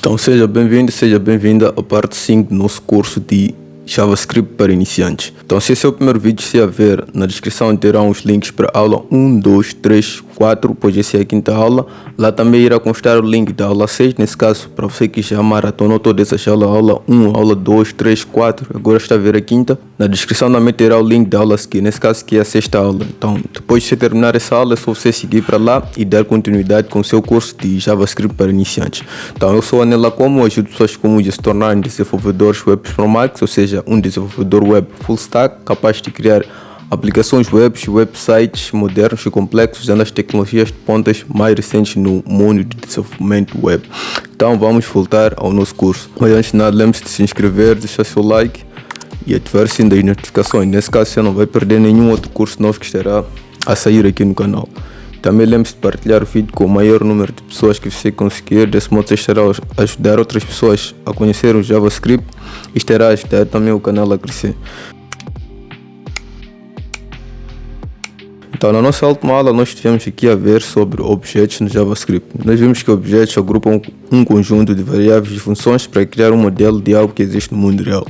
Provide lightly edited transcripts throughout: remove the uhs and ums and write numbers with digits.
Então seja bem-vindo, seja bem-vinda à parte 5 do nosso curso de JavaScript para iniciantes. Então se esse é o primeiro vídeo, se a ver, na descrição terão os links para a aula 1, 2, 3, 4, pois essa é a quinta aula. Lá também irá constar o link da aula 6, nesse caso para você que já maratonou todas essas aulas, aula 1, aula 2, 3, 4, agora está a ver a quinta. Na descrição também terá o link da aula a seguir, nesse caso que é a sexta aula. Então depois de você terminar essa aula é só você seguir para lá e dar continuidade com o seu curso de JavaScript para iniciantes. Então eu sou Anela Como, ajudo pessoas comuns a se tornarem desenvolvedores web pro Max, ou seja, um desenvolvedor web full stack capaz de criar aplicações web e websites modernos e complexos usando as tecnologias de pontas mais recentes no mundo de desenvolvimento web. Então vamos voltar ao nosso curso. Mas antes de nada, lembre-se de se inscrever, deixar seu like e ativar o sino das notificações. Nesse caso você não vai perder nenhum outro curso novo que estará a sair aqui no canal. Também lembre-se de partilhar o vídeo com o maior número de pessoas que você conseguir. Desse modo você estará a ajudar outras pessoas a conhecer o JavaScript e estará a ajudar também o canal a crescer. Então na nossa última aula nós tivemos aqui a ver sobre objetos no JavaScript. Nós vimos que objetos agrupam um conjunto de variáveis e funções para criar um modelo de algo que existe no mundo real.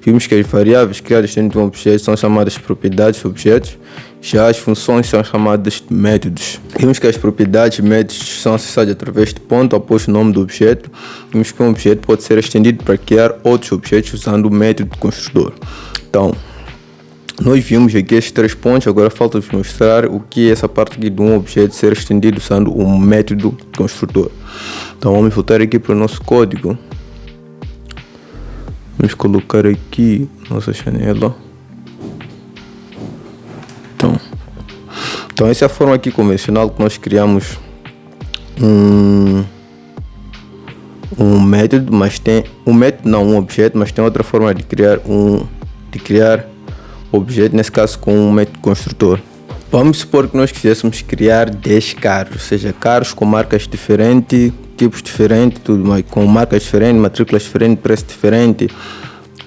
Vimos que as variáveis criadas dentro de um objeto são chamadas de propriedades de objetos, já as funções são chamadas de métodos. Vimos que as propriedades e métodos são acessados através de ponto após o nome do objeto. Vimos que um objeto pode ser estendido para criar outros objetos usando o método construtor. Então, nós vimos aqui estes 3 pontos, agora falta-vos mostrar o que é essa parte aqui de um objeto ser estendido usando o método construtor. Então vamos voltar aqui para o nosso código. Vamos colocar aqui nossa janela. Então essa é a forma aqui convencional que nós criamos um método, mas tem um objeto, mas tem outra forma de criar objeto, nesse caso com um método construtor. Vamos supor que nós quiséssemos criar 10 carros, ou seja, carros com marcas diferentes, tipos diferentes, tudo mais, com marcas diferentes, matrículas diferentes, preço diferente,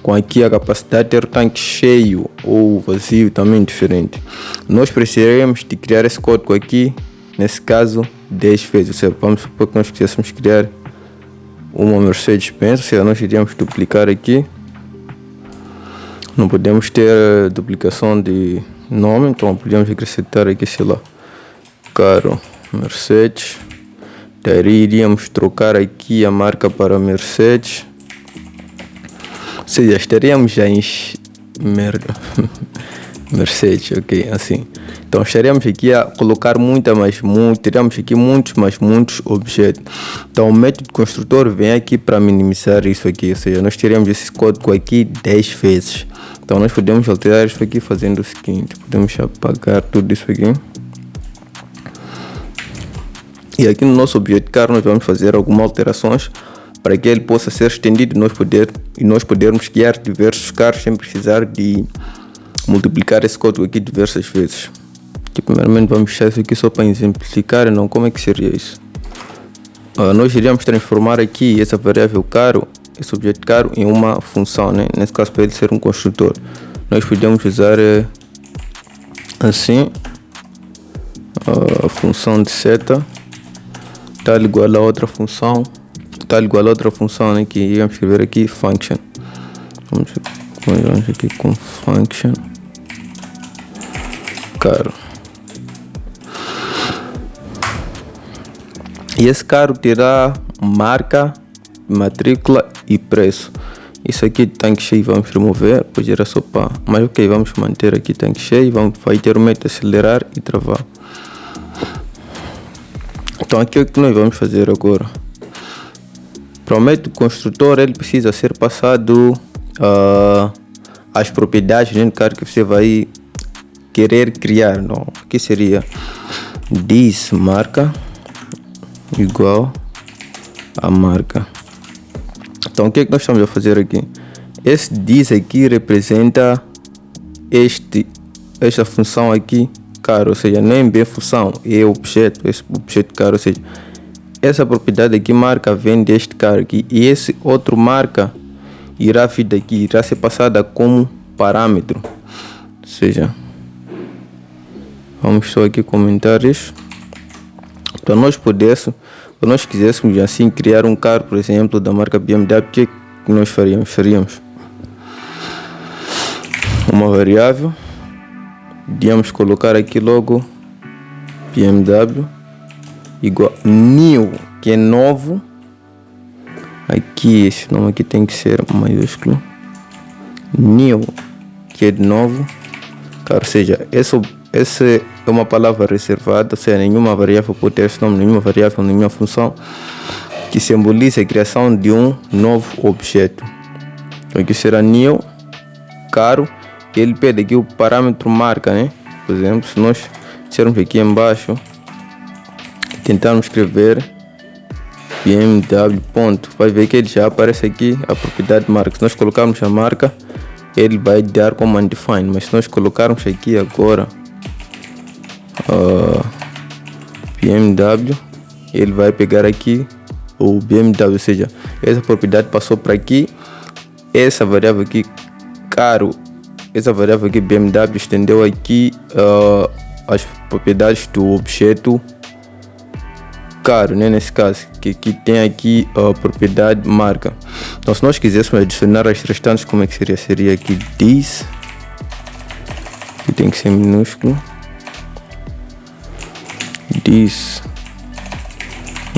com aqui a capacidade de ter o tanque cheio ou vazio também diferente. Nós precisaríamos de criar esse código aqui, nesse caso 10 vezes, ou seja, vamos supor que nós quiséssemos criar uma Mercedes-Benz, ou seja, nós iríamos duplicar aqui. Não podemos ter duplicação de nome, então podemos acrescentar aqui, sei lá, carro Mercedes. Daí iríamos trocar aqui a marca para Mercedes. Ou seja, estaríamos já em Mercedes, ok, assim. Então estaríamos aqui a colocar teríamos aqui muitos objetos. Então o método construtor vem aqui para minimizar isso aqui, ou seja, nós teríamos esse código aqui 10 vezes. Então nós podemos alterar isso aqui fazendo o seguinte, podemos apagar tudo isso aqui. E aqui no nosso objeto carro nós vamos fazer algumas alterações para que ele possa ser estendido e nós podermos criar diversos carros sem precisar de multiplicar esse código aqui diversas vezes. Aqui, primeiramente vamos deixar isso aqui só para exemplificar, não como é que seria isso. Nós iríamos transformar aqui essa variável carro, esse objeto carro, em uma função, né? Nesse caso para ele ser um construtor. Nós podemos usar assim a função de seta tal igual a outra função, né? Que iremos escrever aqui function. Vamos aqui com function carro. E esse carro terá marca, matrícula e preço. Isso aqui tanque cheio vamos remover, pois era só para, mas ok, vamos manter aqui tanque cheio, vai ter o método acelerar e travar. Então aqui é o que nós vamos fazer agora. Para o método construtor ele precisa ser passado as propriedades dentro do carro que você vai querer criar. Não, aqui seria this marca igual a marca. Então o que é que nós estamos a fazer aqui? Esse this aqui representa esta função aqui carro, ou seja, não é bem função, é objeto, esse objeto carro, ou seja, essa propriedade aqui marca vem deste carro aqui e esse outro marca irá vir daqui, irá ser passada como parâmetro. Ou seja, vamos só aqui comentar isso. Para nós podermos Se nós quiséssemos assim criar um carro, por exemplo, da marca BMW, o que nós faríamos? Faríamos uma variável, iríamos colocar aqui logo BMW igual new, que é novo. Aqui esse nome aqui tem que ser maiúsculo, new, que é de novo, ou seja, essa é uma palavra reservada, ou seja, nenhuma variável pode ter esse nome, nenhuma variável, nenhuma função, que simboliza a criação de um novo objeto. Aqui será new, caro, e ele pede aqui o parâmetro marca, né? Por exemplo, se nós dissermos aqui embaixo, tentarmos escrever BMW ponto, vai ver que ele já aparece aqui a propriedade de marca. Se nós colocarmos a marca, ele vai dar como undefined, mas se nós colocarmos aqui agora BMW, ele vai pegar aqui o BMW, ou seja, essa propriedade passou para aqui, essa variável aqui caro, essa variável aqui BMW estendeu aqui as propriedades do objeto caro, né? Nesse caso, que tem aqui a propriedade marca. Então, se nós quiséssemos adicionar as restantes, como é que seria? Seria aqui this, que tem que ser minúsculo, this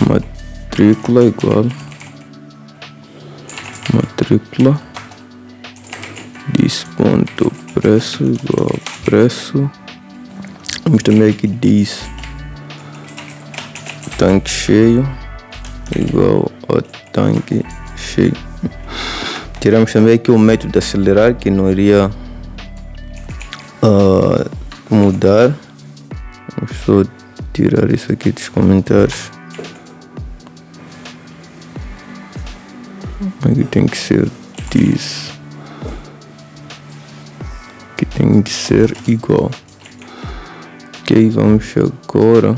matrícula igual matrícula, this ponto preço igual preço. Vamos também aqui this tanque cheio igual ao tanque cheio. Tiramos também aqui o método de acelerar, que não iria mudar. Vamos só tirar isso aqui dos comentários. Aqui tem que ser this, que tem que ser igual. Ok, vamos agora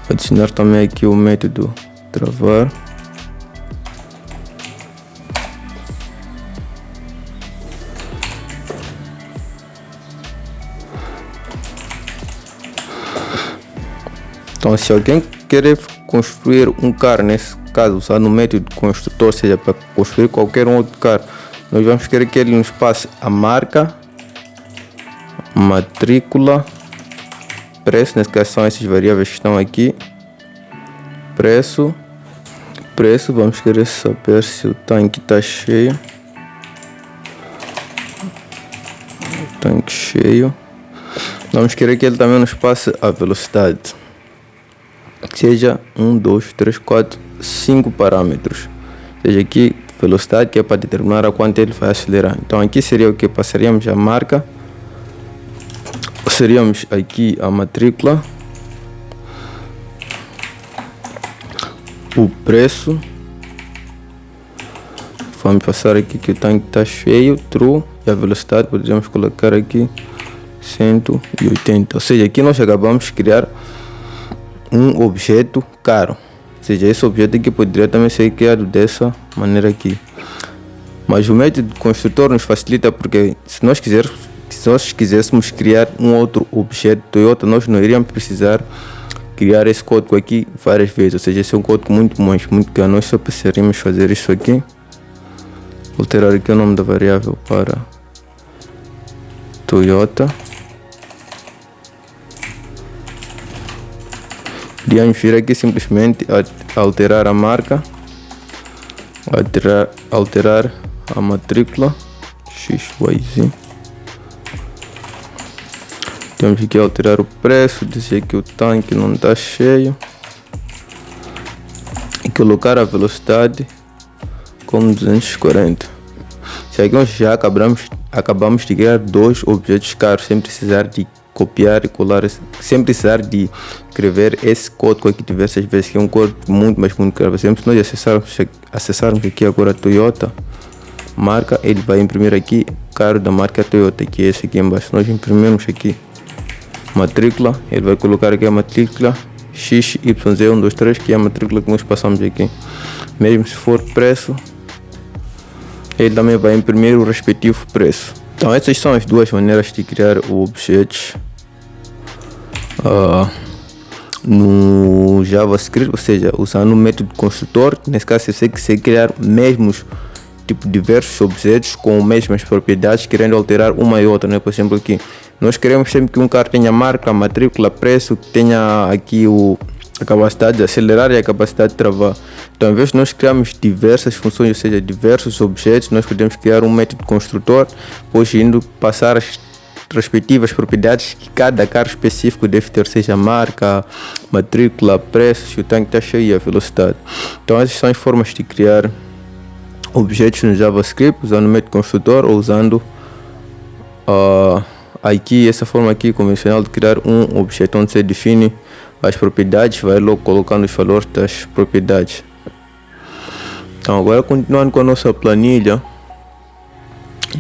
adicionar também aqui o método travar. Então, se alguém querer construir um carro, nesse caso usando o método construtor, ou seja, para construir qualquer outro carro, nós vamos querer que ele nos passe a marca, matrícula, preço, nesse caso são essas variáveis que estão aqui, preço, vamos querer saber se o tanque está cheio, tanque cheio, vamos querer que ele também nos passe a velocidade, seja 1, 2, 3, 4, 5 parâmetros, seja aqui velocidade, que é para determinar a quanto ele vai acelerar. Então aqui seria o que? Passaríamos a marca, seríamos aqui a matrícula, o preço, vamos passar aqui que o tanque está cheio, true, e a velocidade poderíamos colocar aqui 180, ou seja, aqui nós acabamos de criar um objeto caro, ou seja, esse objeto aqui poderia também ser criado dessa maneira aqui, mas o método construtor nos facilita, porque se nós quiséssemos criar um outro objeto Toyota, nós não iríamos precisar criar esse código aqui várias vezes, ou seja, esse é um código muito grande. Nós só precisaríamos fazer isso aqui, alterar aqui o nome da variável para Toyota, iríamos vir aqui simplesmente alterar a marca, alterar a matrícula XYZ. Temos que alterar o preço, dizer que o tanque não está cheio e colocar a velocidade como 240. Se aqui nós já acabamos de criar dois objetos caros sem precisar de copiar e colar, sem precisar de escrever esse código aqui diversas vezes, que é um código muito caro. Se nós acessarmos aqui agora Toyota marca, ele vai imprimir aqui carro da marca Toyota, que é esse aqui embaixo. Nós imprimimos aqui matrícula, ele vai colocar aqui a matrícula XYZ123, que é a matrícula que nós passamos aqui. Mesmo se for preço, ele também vai imprimir o respectivo preço. Então essas são as duas maneiras de criar o objetos no JavaScript, ou seja, usando o método construtor. Nesse caso, se você quiser criar mesmos diversos objetos com mesmas propriedades, querendo alterar uma e outra, né? Por exemplo, aqui nós queremos sempre que um carro tenha marca, matrícula, preço, que tenha aqui a capacidade de acelerar e a capacidade de travar. Então, ao invés de nós criarmos diversas funções, ou seja, diversos objetos, nós podemos criar um método construtor, depois indo passar as respectivas propriedades que cada carro específico deve ter, seja marca, matrícula, preço, se o tanque está cheio e a velocidade. Então essas são as formas de criar objetos no JavaScript, usando o método construtor ou usando aqui essa forma aqui convencional de criar um objeto, onde você define as propriedades, vai logo colocando os valores das propriedades. Então agora, continuando com a nossa planilha,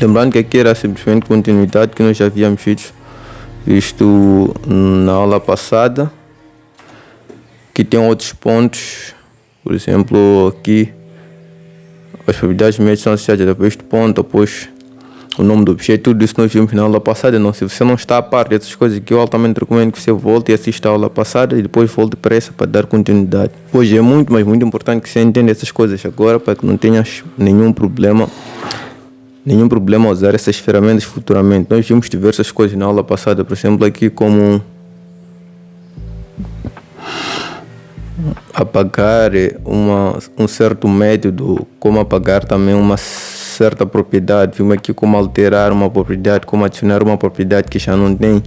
lembrando que aqui era simplesmente continuidade que nós já havíamos visto na aula passada, que tem outros pontos. Por exemplo, aqui as propriedades médias são associadas depois do ponto, depois o nome do objeto, tudo isso nós vimos na aula passada. Não, se você não está a par dessas coisas aqui, eu altamente recomendo que você volte e assista a aula passada e depois volte para essa para dar continuidade. Hoje é muito, mas muito importante que você entenda essas coisas agora, para que não tenhas nenhum problema a usar essas ferramentas futuramente. Nós vimos diversas coisas na aula passada, por exemplo, aqui como apagar um certo método, como apagar também uma certa propriedade. Vimos aqui como alterar uma propriedade, como adicionar uma propriedade que já não tem.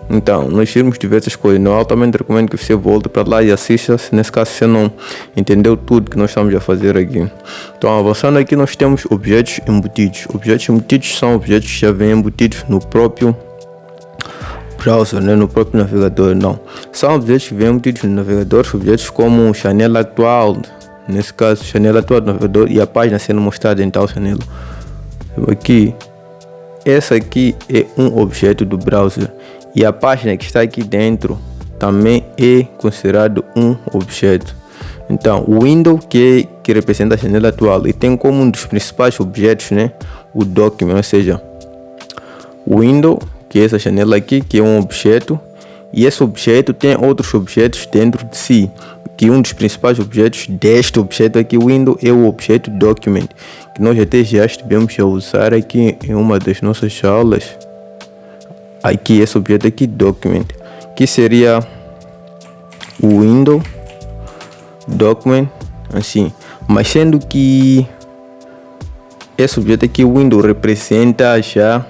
Então, nós vimos diversas coisas. Eu altamente recomendo que você volte para lá e assista, se nesse caso você não entendeu tudo que nós estamos a fazer aqui. Então, avançando aqui, nós temos objetos embutidos. Objetos embutidos são objetos que já vêm embutidos no próprio browser, né? No próprio navegador. Não, são objetos que vêm embutidos no navegador, objetos como janela atual, nesse caso, janela atual do navegador e a página sendo mostrada em tal janela. Aqui, essa aqui é um objeto do browser. E a página que está aqui dentro também é considerado um objeto. Então, o window que representa a janela atual e tem como um dos principais objetos, né, o document, ou seja, o window, que é essa janela aqui, que é um objeto, e esse objeto tem outros objetos dentro de si, que um dos principais objetos deste objeto aqui, o window, é o objeto document, que nós até já estivemos a usar aqui em uma das nossas aulas. Aqui esse objeto aqui, document, que seria o window document, assim, mas sendo que esse objeto aqui, o window, representa já,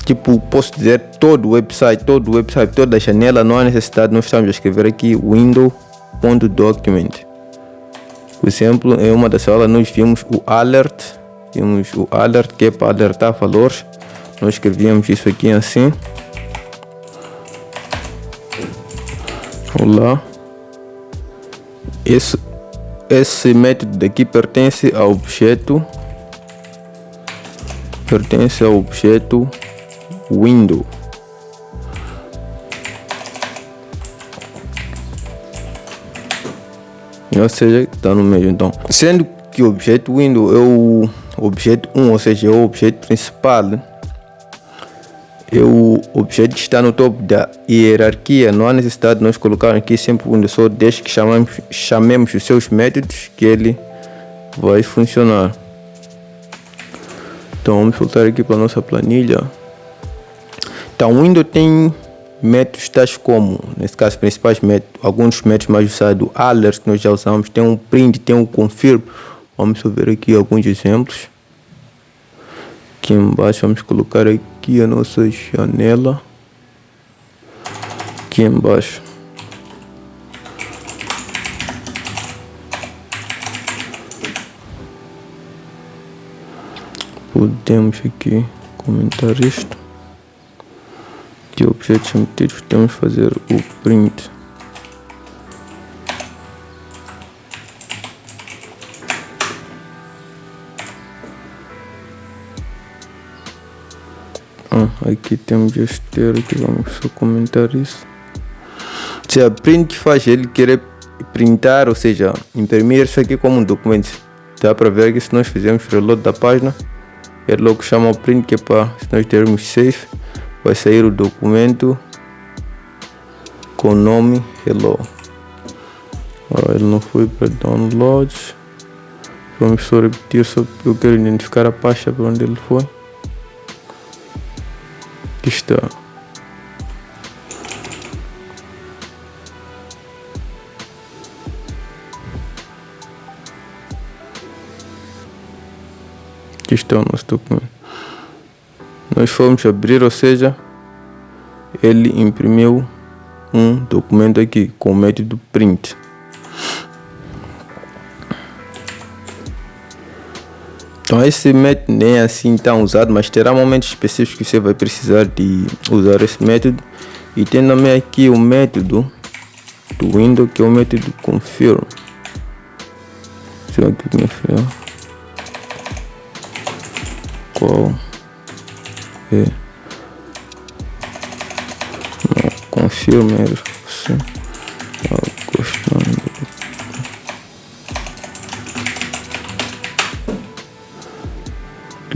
tipo, posso dizer todo o website, toda a janela. Não há necessidade de nós estarmos a escrever aqui window.document. Por exemplo, em uma das aulas nós vimos o alert que é para alertar valores. Nós escrevíamos isso aqui assim. Olá. Esse método daqui pertence ao objeto window. Ou seja, está no meio. Então, sendo que o objeto window é o objeto 1, ou seja, é o objeto principal, é o objeto que está no topo da hierarquia, não há necessidade de nós colocarmos aqui sempre o window, só desde que chamemos os seus métodos que ele vai funcionar. Então vamos voltar aqui para a nossa planilha. Então o window tem métodos tais como, nesse caso, principais métodos, alguns métodos mais usados, alert, que nós já usamos, tem um print, tem um confirm. Vamos ver aqui alguns exemplos. Aqui embaixo vamos colocar aqui a nossa janela. Aqui embaixo. Podemos aqui comentar isto. De objetos embutidos, temos que fazer o print. Aqui temos este termo que vamos só comentar isso. Se a print faz ele querer printar, ou seja, imprimir isso aqui como um documento. Dá para ver que se nós fizermos reload da página, Ele logo chama o print, que é para se nós termos safe, vai sair o documento com o nome hello. Agora ele não foi para download. Vamos só repetir, só porque eu quero identificar a pasta para onde ele foi. Aqui está. Aqui está o nosso documento. Nós fomos abrir, ou seja, ele imprimiu um documento aqui com o método print. Então esse método nem é assim tão usado, mas terá momentos específicos que você vai precisar de usar esse método. E tem também aqui o método do Windows, que é o método confirm. Deixa eu aqui confirm. Qual é? Confirma sim.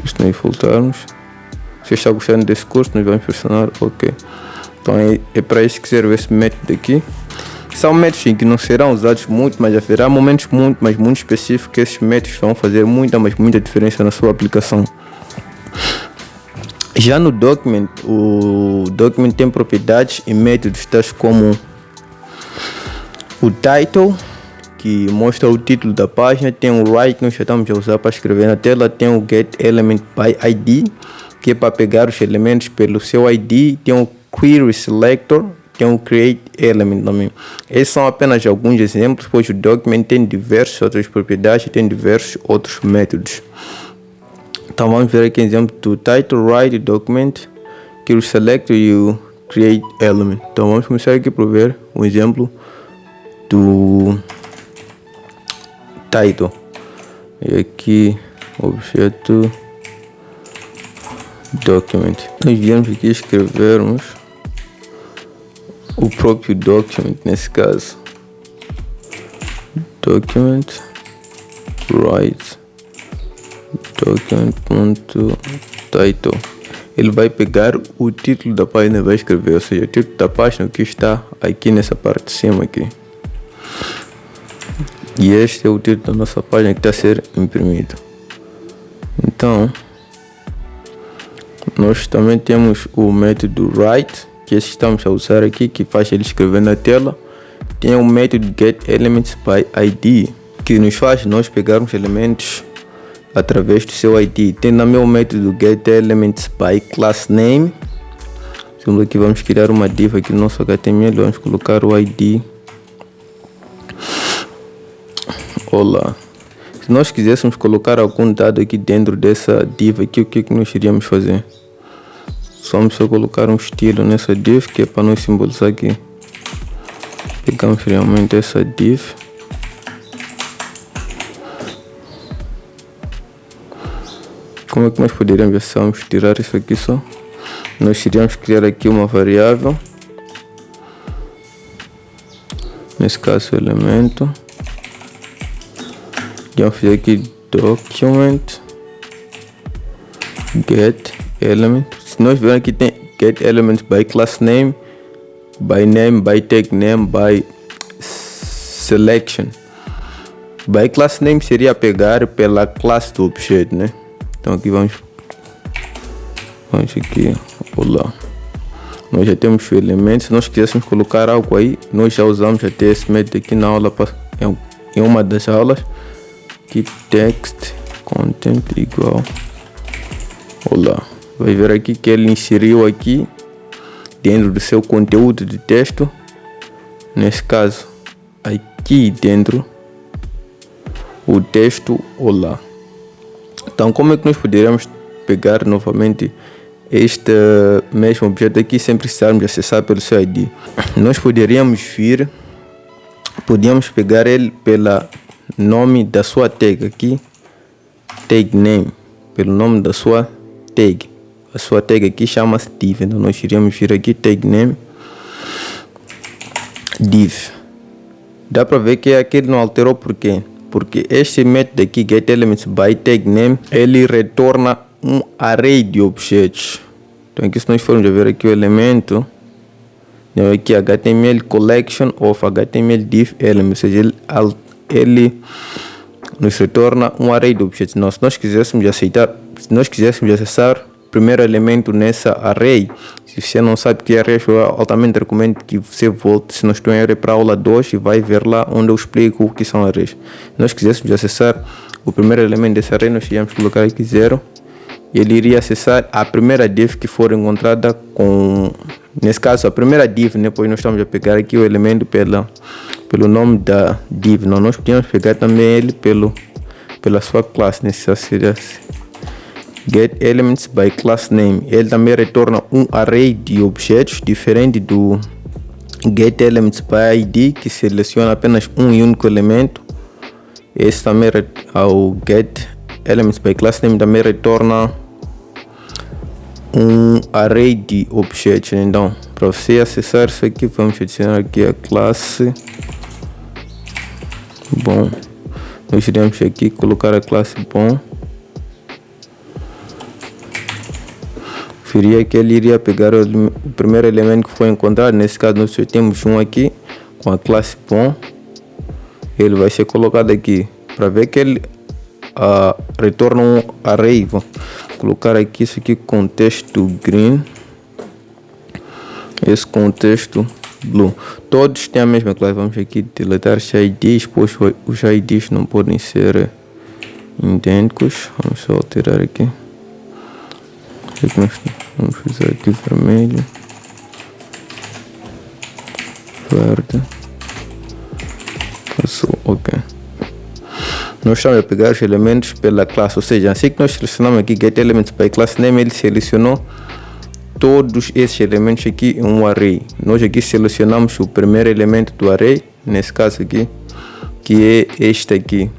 Se nós voltarmos, se está gostando desse curso, nós vamos pressionar OK. Então é para isso que serve esse método aqui. São métodos que não serão usados muito, mas haverá momentos muito específicos que esses métodos vão fazer muita diferença na sua aplicação. Já no document, o document tem propriedades e métodos tais como o title, que mostra o título da página, tem o write, nós já estamos a usar para escrever na tela, tem o get element by ID, que é para pegar os elementos pelo seu ID, tem o query selector, tem o create element também. Esses são apenas alguns exemplos, pois o document tem diversas outras propriedades e tem diversos outros métodos. Então vamos ver aqui exemplo do title, write document, query selector e o create element. Então vamos começar aqui para ver um exemplo do title. E aqui objeto document. Nós viemos aqui escrevermos o próprio document, nesse caso document write document.title. Ele vai pegar o título da página e vai escrever, ou seja, o título da página que está aqui nessa parte de cima aqui. E este é o título da nossa página que está a ser imprimido. Então, nós também temos o método write, que esse estamos a usar aqui, que faz ele escrever na tela. Tem o método get elements by ID, que nos faz nós pegarmos elementos através do seu ID. Tem também o método get elements by class name. Segundo aqui, vamos criar uma div aqui no nosso HTML, vamos colocar o ID. Olá. Se nós quiséssemos colocar algum dado aqui dentro dessa div aqui, o que nós iríamos fazer? Vamos só colocar um estilo nessa div, que é para nós simbolizar aqui. Pegamos realmente essa div. Como é que nós poderíamos tirar isso aqui só? Nós iríamos criar aqui uma variável. Nesse caso, o elemento. Vamos fazer aqui document get element. Se nós vermos aqui tem get element by class name, by tag name, by selection. By class name seria pegar pela classe do objeto, né? Então aqui vamos aqui, olá. Nós já temos o elemento. Se nós quiséssemos colocar algo aí, nós já usamos até esse método aqui na aula, em uma das aulas. Que text content igual olá. Vai ver aqui que ele inseriu aqui dentro do seu conteúdo de texto, nesse caso aqui dentro, o texto olá. Então como é que nós poderíamos pegar novamente este mesmo objeto aqui sem precisarmos acessar pelo seu ID? Nós podíamos pegar ele pela nome da sua tag aqui, tag name, pelo nome da sua tag. A sua tag aqui chama-se div, então nós iríamos vir aqui tag name div. Dá para ver que aqui ele não alterou, por quê? Porque este método aqui get elements by tag name, ele retorna um array de objetos. Então aqui, se nós formos a ver aqui o elemento, aqui HTML collection of HTML div element, ou seja, ele nos retorna um array de objetos. Não, se nós quiséssemos acessar o primeiro elemento nessa array, se você não sabe que é array, eu altamente recomendo que você volte, se nós estamos em array, para a aula 2 e vai ver lá onde eu explico o que são arrays. Se nós quiséssemos acessar o primeiro elemento desse array, nós iríamos colocar aqui 0 e ele iria acessar a primeira div que for encontrada com, nesse caso, a primeira div, né? Pois nós estamos a pegar aqui o elemento pelo nome da div. Não, nós podemos pegar também ele pela sua classe, né? Seria get elements by class name. Ele também retorna um array de objetos diferente do get elements by id, que seleciona apenas um e único elemento. Esse também, ao get elements by class name, também retorna um array de objetos. Então, para você acessar isso aqui, vamos adicionar aqui a classe. Bom, nós iremos aqui colocar a classe bom. Seria que ele iria pegar o primeiro elemento que foi encontrado. Nesse caso, nós temos um aqui com a classe bom. Ele vai ser colocado aqui para ver que ele retorna um array. Vou colocar aqui isso aqui, contexto green, esse contexto blue. Todos têm a mesma classe. Vamos aqui deletar os IDs, pois os IDs não podem ser idênticos. Vamos só alterar aqui. Vamos usar aqui vermelho, verde, azul, ok. Nós estamos a pegar os elementos pela classe, ou seja, assim que nós selecionamos aqui get elements by class name, ele selecionou todos esses elementos aqui em um array. Nós aqui selecionamos o primeiro elemento do array, nesse caso aqui, que é este aqui,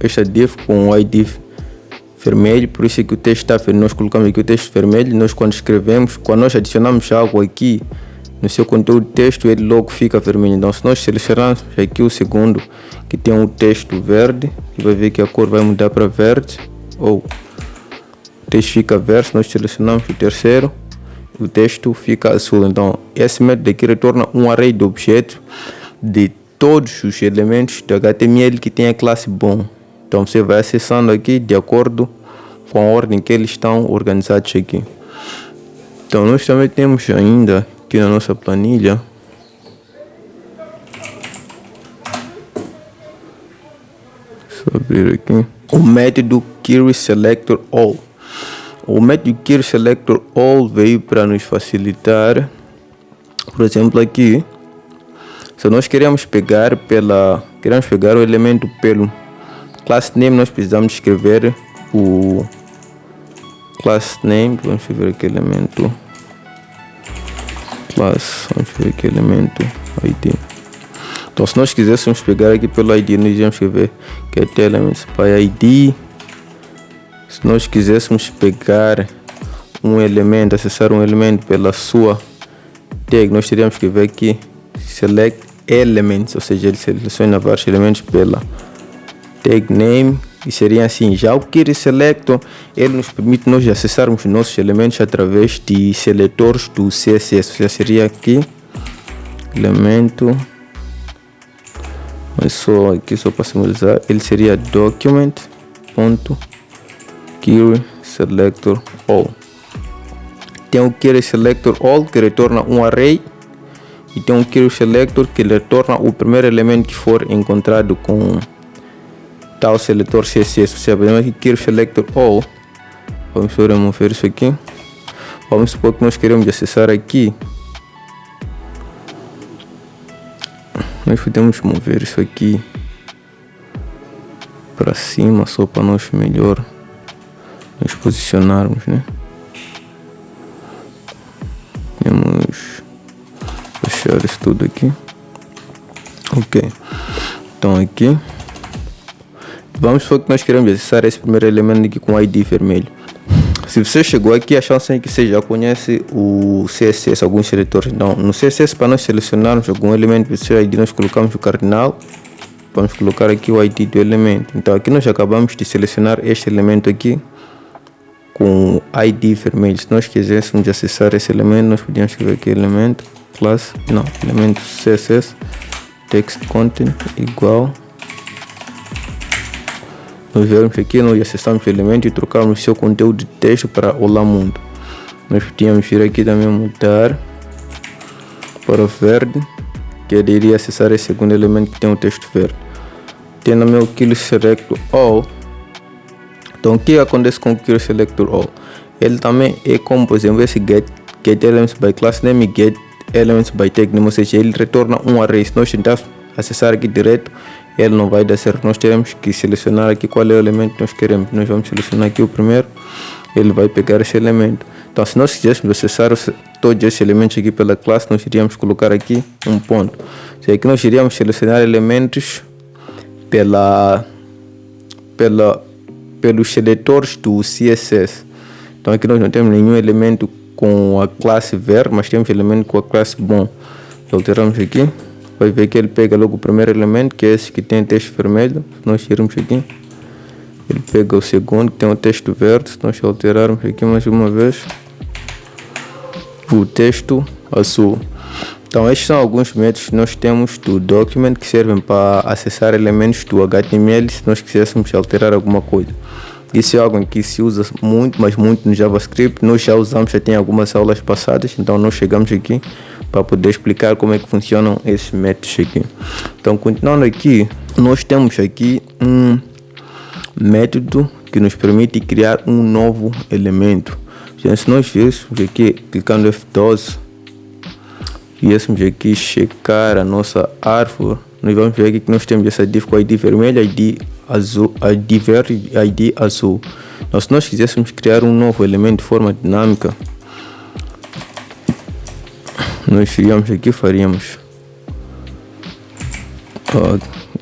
esta div com o id vermelho, por isso é que o texto está vermelho. Nós colocamos aqui o texto vermelho. Nós, quando escrevemos, quando nós adicionamos algo aqui no seu conteúdo de texto, ele logo fica vermelho. Então, se nós selecionarmos aqui o segundo, que tem um texto verde, você vai ver que a cor vai mudar para verde, ou o texto fica verde. Nós selecionamos o terceiro, o texto fica azul. Então, esse método aqui retorna um array de objetos de todos os elementos do HTML que tem a classe bom. Então você vai acessando aqui de acordo com a ordem que eles estão organizados aqui. Então nós também temos ainda aqui na nossa planilha abrir aqui o método querySelectorAll. O método querySelectorAll veio para nos facilitar. Por exemplo, aqui, se nós queremos pegar o elemento pelo class name, nós precisamos escrever o class name. Vamos ver aqui elemento class, vamos ver aqui elemento id. Então, se nós quiséssemos pegar aqui pelo id, nós iríamos escrever get elements by id. Se nós quiséssemos pegar um elemento, acessar um elemento pela sua tag, nós teríamos que escrever aqui select elements, ou seja, ele seleciona vários elementos pela tag name, e seria assim. Já o querySelector, ele nos permite nós acessarmos nossos elementos através de seletores do CSS. Já seria aqui elemento, mas só para simbolizar, ele seria document.querySelectorAll. Tem o querySelectorAll que retorna um array, e tem um querySelector que retorna o primeiro elemento que for encontrado com tal seletor CSS. Ou seja, aqui querySelectorAll, vamos remover isso aqui. Vamos supor que nós queremos acessar aqui. Nós podemos mover isso aqui para cima, só para nós melhor nos posicionarmos, né? Vamos fechar isso tudo aqui. Ok, então aqui vamos supor que nós queremos acessar esse primeiro elemento aqui com ID vermelho. Se você chegou aqui, a chance é que você já conhece o CSS, alguns seletores. Então, no CSS, para nós selecionarmos algum elemento do seu ID, nós colocamos o cardinal vamos colocar aqui o ID do elemento. Então aqui nós acabamos de selecionar este elemento aqui com o ID vermelho. Se nós quiséssemos acessar esse elemento, nós podíamos escrever aqui elemento classe, não, elemento CSS text content igual. Nós vermos aqui, nós acessamos o elemento e trocamos seu conteúdo de texto para Olá Mundo. Nós podíamos vir aqui também mudar para verde, que ele iria acessar esse segundo elemento que tem o texto verde. Tem também o Keyword Selector All. Então o que acontece com o Keyword Selector All? Ele também é como, por exemplo, esse get elements by class name, get elements by tag name, ou seja, ele retorna um array. Se nós tentarmos acessar aqui direto, ele não vai dar certo. Nós teremos que selecionar aqui qual é o elemento que nós queremos. Nós vamos selecionar aqui o primeiro, ele vai pegar esse elemento. Então se nós quiséssemos acessar todos esses elementos aqui pela classe, nós iríamos colocar aqui um ponto. Então aqui nós iríamos selecionar elementos pelos seletores do CSS. Então aqui nós não temos nenhum elemento com a classe ver, mas temos elemento com a classe bom. Alteramos aqui, vai ver que ele pega logo o primeiro elemento, que é esse que tem texto vermelho. Se nós irmos aqui, ele pega o segundo, que tem o texto verde. Se nós alterarmos aqui mais uma vez, o texto azul. Então estes são alguns métodos que nós temos do document que servem para acessar elementos do HTML se nós quiséssemos alterar alguma coisa. Isso é algo que se usa muito, mas muito no JavaScript. Nós já usamos, já tem algumas aulas passadas, então nós chegamos aqui para poder explicar como é que funcionam esses métodos aqui. Então continuando aqui, nós temos aqui um método que nos permite criar um novo elemento. Então, se nós viéssemos aqui, clicando F12, viéssemos aqui checar a nossa árvore, nós vamos ver aqui que nós temos essa div com ID vermelho, ID azul, ID verde e ID azul. Então, se nós quiséssemos criar um novo elemento de forma dinâmica, nós criamos aqui, faríamos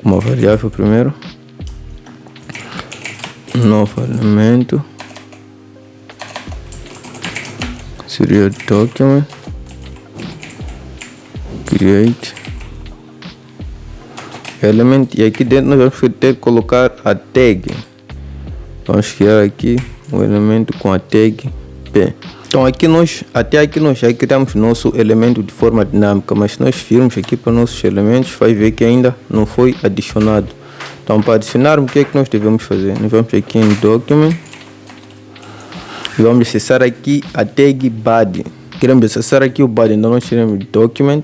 uma variável primeiro, novo elemento, seria document, create element, e aqui dentro nós vamos ter que colocar a tag. Vamos criar aqui um elemento com a tag P. Então até aqui nós já criamos nosso elemento de forma dinâmica, mas se nós virmos aqui para nossos elementos, vai ver que ainda não foi adicionado. Então para adicionarmos, o que é que nós devemos fazer? Nós vamos aqui em document e vamos acessar aqui a tag body. Queremos acessar aqui o body, então nós tiramos document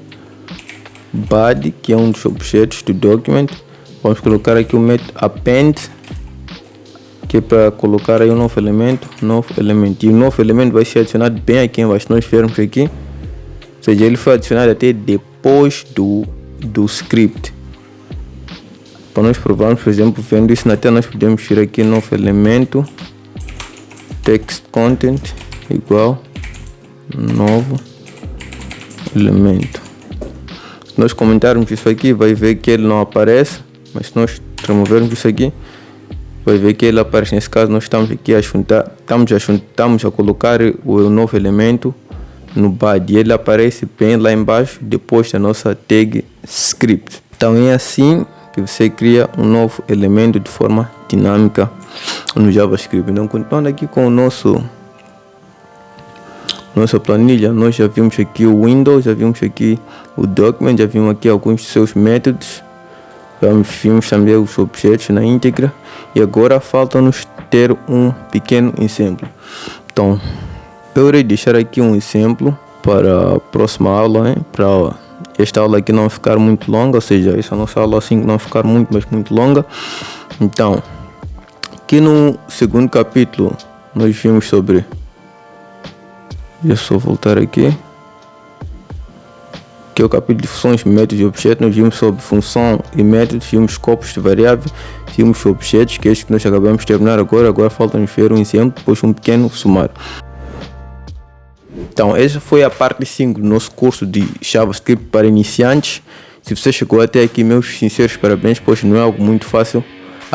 body, que é um dos objetos do document. Vamos colocar aqui o método append, que é para colocar aí um novo elemento, e o novo elemento vai ser adicionado bem aqui embaixo. Nós vermos aqui, ou seja, ele foi adicionado até depois do script. Para nós provarmos, por exemplo, vendo isso na tela, nós podemos vir aqui novo elemento, text content igual novo elemento. Se nós comentarmos isso aqui, vai ver que ele não aparece, mas se nós removermos isso aqui, vai ver que ele aparece. Nesse caso nós estamos aqui a juntar, estamos a colocar o novo elemento no body, ele aparece bem lá embaixo depois da nossa tag script. Então é assim que você cria um novo elemento de forma dinâmica no JavaScript. Então continuando aqui com o nossa planilha, nós já vimos aqui o Windows, já vimos aqui o document, já vimos aqui alguns de seus métodos, vimos também os objetos na íntegra, e agora falta-nos ter um pequeno exemplo. Então eu irei deixar aqui um exemplo para a próxima aula, hein? Para esta aula aqui não ficar muito longa, ou seja, essa nossa aula assim não ficar muito longa. Então aqui no segundo capítulo nós vimos sobre, deixa eu só voltar aqui, que é o capítulo de funções, métodos e objetos. Nós vimos sobre função e métodos, vimos escopos de variável, vimos objetos, que é este que nós acabamos de terminar agora falta-nos ver um exemplo, depois um pequeno sumário. Então essa foi a parte 5 do nosso curso de JavaScript para iniciantes. Se você chegou até aqui, meus sinceros parabéns, pois não é algo muito fácil,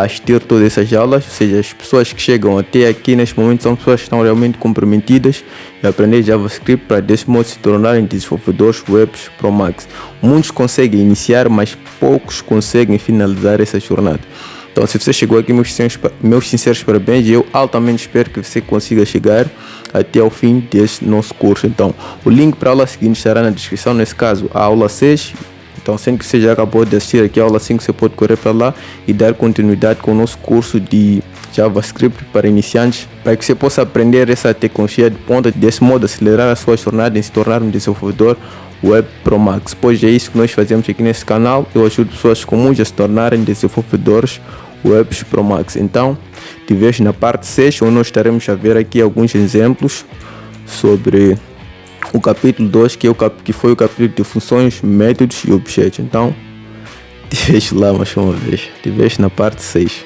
assistir todas essas aulas, ou seja, as pessoas que chegam até aqui neste momento são pessoas que estão realmente comprometidas em aprender JavaScript para desse modo se tornarem desenvolvedores webs Pro Max. Muitos conseguem iniciar, mas poucos conseguem finalizar essa jornada. Então, se você chegou aqui, meus sinceros parabéns, e eu altamente espero que você consiga chegar até ao fim deste nosso curso. Então, o link para a aula seguinte estará na descrição, nesse caso, a aula 6. Então, sendo que você já acabou de assistir aqui a aula 5, você pode correr para lá e dar continuidade com o nosso curso de JavaScript para iniciantes, para que você possa aprender essa tecnologia de ponta, desse modo acelerar a sua jornada em se tornar um desenvolvedor Web Pro Max. Pois é isso que nós fazemos aqui nesse canal. Eu ajudo pessoas comuns a se tornarem desenvolvedores Webs Pro Max. Então, te vejo na parte 6, onde nós estaremos a ver aqui alguns exemplos sobre o capítulo 2, que foi o capítulo de funções, métodos e objetos. Então, te vejo lá mais uma vez. Te vejo na parte 6.